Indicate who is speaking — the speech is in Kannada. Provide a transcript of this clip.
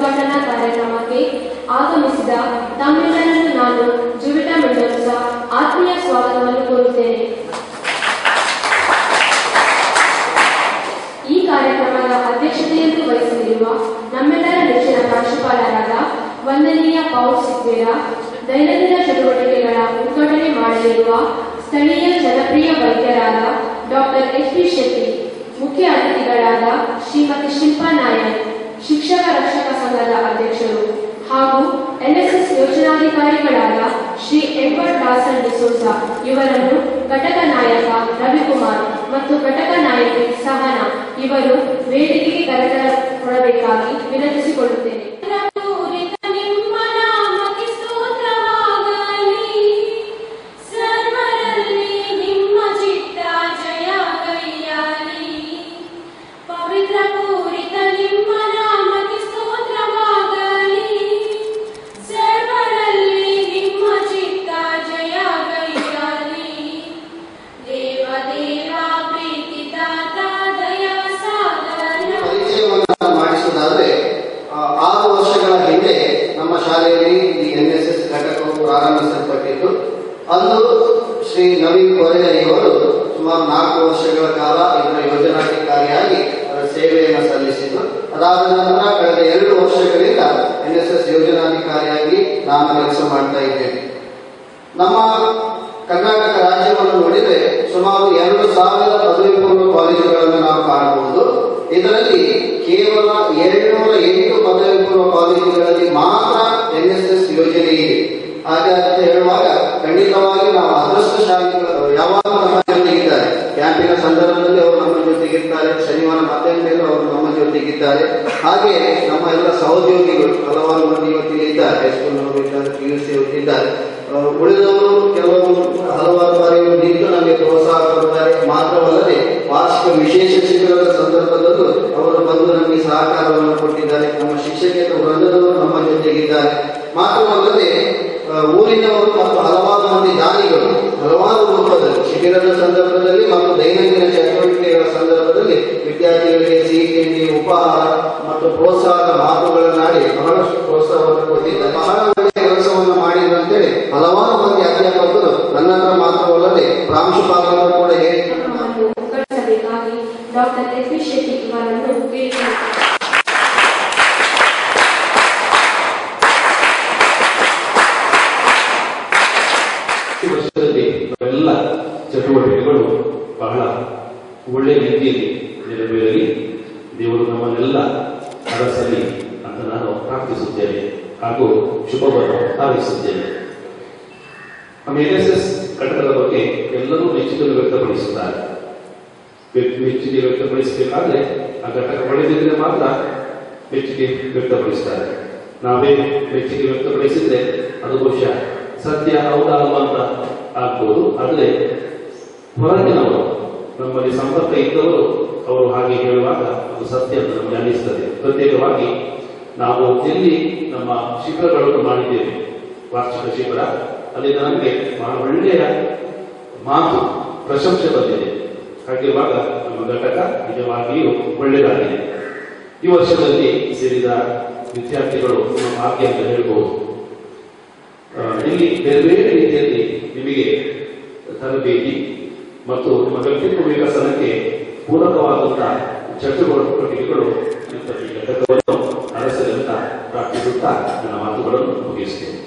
Speaker 1: ಉದ್ಘಾಟನಾ ಕಾರ್ಯಕ್ರಮಕ್ಕೆ ಆಗಮಿಸಿದ ತಮ್ಮೆಲ್ಲರನ್ನು ನಾನು ಜುವಿಟಾ ಮೆಂಡೋಸ ಆತ್ಮೀಯ ಸ್ವಾಗತವನ್ನು ಕೋರುತ್ತೇನೆ. ಈ ಕಾರ್ಯಕ್ರಮದ ಅಧ್ಯಕ್ಷತೆಯನ್ನು ವಹಿಸಲಿರುವ ನಮ್ಮೆಲ್ಲರ ನೆಚ್ಚಿನ ಪ್ರಾಂಶುಪಾಲರಾದ ವಂದನೀಯ ಪೌಲ್ ಸಿಕ್ವೇರ, ದೈನಂದಿನ ಚಟುವಟಿಕೆಗಳ ಉದ್ಘಾಟನೆ ಮಾಡಲಿರುವ ಸ್ಥಳೀಯ ಜನಪ್ರಿಯ ವೈದ್ಯರಾದ ಡಾಕ್ಟರ್ ಎಚ್.ಪಿ. ಶೆಟ್ಟಿ, ಮುಖ್ಯ ಅತಿಥಿಗಳಾದ ಶ್ರೀಮತಿ ಶಿಲ್ಪಾ ನಾಯಕ್, ಶಿಕ್ಷಕ ರಕ್ಷಕ ಸಂಘದ ಅಧ್ಯಕ್ಷರು ಹಾಗೂ ಎನ್ಎಸ್ಎಸ್ ಯೋಜನಾಧಿಕಾರಿಗಳಾದ ಶ್ರೀ ಎಡ್ವರ್ಡ್ ಡಾಸನ್ ಡಿಸೋಜಾ ಇವರನ್ನು ಘಟಕ ನಾಯಕ ರವಿಕುಮಾರ್ ಮತ್ತು ಘಟಕ ನಾಯಕಿ ಸಹನಾ ಇವರು ವೇದಿಕೆಗೆ ಕರೆತರಬೇಕಾಗಿ ವಿನಂತಿಸಿಕೊಳ್ಳುತ್ತೇನೆ.
Speaker 2: ಪ್ರಾರಂಭಿಸಲ್ಪಟ್ಟಿದ್ದು ಅಂದು ಶ್ರೀ ನವೀನ್ ಕೋರೆಯವರು ಸುಮಾರು 4 ವರ್ಷಗಳ ಕಾಲ ಇದರ ಯೋಜನಾಧಿಕಾರಿಯಾಗಿ ಸೇವೆಯನ್ನು ಸಲ್ಲಿಸಿದ್ದು, ಅದಾದ ನಂತರ ಕಳೆದ 2 ವರ್ಷಗಳಿಂದ ಎನ್ಎಸ್ಎಸ್ ಯೋಜನಾಧಿಕಾರಿಯಾಗಿ ನಾನು ಕೆಲಸ ಮಾಡ್ತಾ ಇದ್ದೇನೆ. ನಮ್ಮ ಕರ್ನಾಟಕ ರಾಜ್ಯವನ್ನು ನೋಡಿದರೆ ಸುಮಾರು 2,000 ಪದವಿ ಪೂರ್ವ ಕಾಲೇಜುಗಳನ್ನು ನಾವು ಕಾಣಬಹುದು. ಇದರಲ್ಲಿ ಕೇವಲ 208 ಪದವಿ ಪೂರ್ವ ಕಾಲೇಜುಗಳಲ್ಲಿ ಮಾತ್ರ ಎನ್ಎಸ್ಎಸ್ ಯೋಜನೆ ಇದೆ. ಹಾಗೆ ಅಂತ ಹೇಳುವಾಗ ಖಂಡಿತವಾಗಿ ನಾವು ಅದೃಷ್ಟಶಾಲಿಗಳು. ಯಾವಾಗ ನಮ್ಮ ಜೊತೆಗಿದ್ದಾರೆ, ಕ್ಯಾಂಪಿನ ಸಂದರ್ಭದಲ್ಲಿ ಅವರು ನಮ್ಮ ಜೊತೆಗಿರ್ತಾರೆ, ಶನಿವಾರ ಮಧ್ಯಾಹ್ನದಲ್ಲೂ ಅವರು ನಮ್ಮ ಜೊತೆಗಿದ್ದಾರೆ. ಹಾಗೆ ನಮ್ಮ ಎಲ್ಲ ಸಹೋದ್ಯೋಗಿಗಳು ಹಲವಾರು ಮಂದಿ ಇವತ್ತಿಗೆ ಇದ್ದಾರೆ, ಹೈಸ್ಕೂಲ್ನವರು ಇದ್ದಾರೆ, PUC ಇದ್ದಾರೆ. ಉಳಿದವರು ಕೆಲವರು ಹಲವಾರು ಬಾರಿ ನಿಂತು ನಮಗೆ ಪ್ರೋತ್ಸಾಹ ಕೊಡ್ತಾರೆ. ಮಾತ್ರವಲ್ಲದೆ ವಾರ್ಷಿಕ ವಿಶೇಷ ಶಿಬಿರದ ಸಂದರ್ಭದಲ್ಲೂ ಅವರು ಬಂದು ನಮಗೆ ಸಹಕಾರವನ್ನು ಕೊಟ್ಟಿದ್ದಾರೆ. ನಮ್ಮ ಶಿಕ್ಷಕೇತರ ವೃಂದದವರು ನಮ್ಮ ಜೊತೆಗಿದ್ದಾರೆ. ಮಾತ್ರವಲ್ಲದೆ ಊರಿನವರು ಮತ್ತು ಹಲವಾರು ಮಂದಿ ದಾನಿಗಳು ಹಲವಾರು ರೂಪದಲ್ಲಿ ಶಿಬಿರದ ಸಂದರ್ಭದಲ್ಲಿ ಮತ್ತು ದೈನಂದಿನ ಚಟುವಟಿಕೆಗಳ ಸಂದರ್ಭದಲ್ಲಿ ವಿದ್ಯಾರ್ಥಿಗಳಿಗೆ ಸಿಹಿ ತಿಂಡಿ, ಉಪಹಾರ ಮತ್ತು ಪ್ರೋತ್ಸಾಹದ ಮಾತುಗಳನ್ನಾಡಿ ಬಹಳಷ್ಟು ಪ್ರೋತ್ಸಾಹವನ್ನು ಕೊಟ್ಟಿದ್ದಾರೆ. ಬಹಳ ಒಳ್ಳೆಯ ಕೆಲಸವನ್ನು ಮಾಡಿದ್ರು ಅಂತೇಳಿ ಹಲವಾರು ಮಂದಿ ಅಧ್ಯಾಪಕರು ನನ್ನತ್ರ ಮಾತ್ರವಲ್ಲದೆ ಪ್ರಾಂಶುಪಾಲರು ಕೂಡ
Speaker 1: ಡಾಕ್ಟರ್ ಎಚ್.ಪಿ. ಶೆಟ್ಟಿ ಇವರನ್ನು
Speaker 3: ಈ ವರ್ಷದಲ್ಲಿ ಎಲ್ಲ ಚಟುವಟಿಕೆಗಳು ಬಹಳ ಒಳ್ಳೆಯ ರೀತಿಯಲ್ಲಿ ನೆರವೇರಲಿ, ದೇವರು ನಮ್ಮನ್ನೆಲ್ಲ ಹರಸಲಿ ಅಂತ ನಾನು ಪ್ರಾರ್ಥಿಸುತ್ತೇನೆ ಹಾಗೂ ಶುಭವನ್ನು ಹಾರೈಸುತ್ತೇನೆ. ನಮ್ಮ ಎನ್ಎಸ್ಎಸ್ ಘಟಕದ ಬಗ್ಗೆ ಎಲ್ಲರೂ ಮೆಚ್ಚುಗೆ ವ್ಯಕ್ತಪಡಿಸುತ್ತಾರೆ. ಮೆಚ್ಚುಗೆ ವ್ಯಕ್ತಪಡಿಸಬೇಕಾದ್ರೆ ಆ ಘಟಕ ಪಡೆದಿದ್ರೆ ಮಾತ್ರ ಮೆಚ್ಚುಗೆ ವ್ಯಕ್ತಪಡಿಸುತ್ತಾರೆ. ನಾವೇ ಮೆಚ್ಚುಗೆ ವ್ಯಕ್ತಪಡಿಸಿದ್ರೆ ಅದು ಬಹುಶಃ ಸತ್ಯ ಹೌದಾ ಅಂತ ಆಗ್ಬೋದು. ಆದರೆ ಹೊರಗಿನವರು, ನಮ್ಮಲ್ಲಿ ಸಂಪರ್ಕ ಇದ್ದವರು ಅವರು ಹಾಗೆ ಹೇಳುವಾಗ ಅದು ಸತ್ಯ ಅಂತ ನಮಗೆ ಅನ್ನಿಸ್ತದೆ. ಪ್ರತ್ಯೇಕವಾಗಿ ನಾವು ಎಲ್ಲಿ ನಮ್ಮ ಶಿಬಿರಗಳನ್ನು ಮಾಡಿದ್ದೇವೆ, ವಾರ್ಷಿಕ ಶಿಬಿರ, ಅಲ್ಲಿ ನಮಗೆ ಬಹಳ ಒಳ್ಳೆಯ ಮಾತು, ಪ್ರಶಂಸೆ ಬಂದಿದೆ. ಹಾಗಿರುವಾಗ ನಮ್ಮ ಘಟಕ ನಿಜವಾಗಿಯೂ ಒಳ್ಳೆಯದಾಗಿದೆ. ಈ ವರ್ಷದಲ್ಲಿ ಸೇರಿದ ವಿದ್ಯಾರ್ಥಿಗಳು ನಮ್ಮ ಭಾಗ್ಯ ಅಂತ ಹೇಳ್ಬೋದು. ಇಲ್ಲಿ ಬೇರೆ ಬೇರೆ ರೀತಿಯಲ್ಲಿ ನಿಮಗೆ ತರಬೇತಿ ಮತ್ತು ನಿಮ್ಮ ವ್ಯಕ್ತಿತ್ವ ವಿಕಸನಕ್ಕೆ ಪೂರಕವಾದಂತಹ ಚಟುವಟಿಕೆಗಳು ಘಟಕವನ್ನು ನಡೆಸಲಿ ಅಂತ ಪ್ರಾರ್ಥಿಸುತ್ತಾ ನನ್ನ ಮಾತುಗಳನ್ನು ಮುಗಿಸುತ್ತೇನೆ.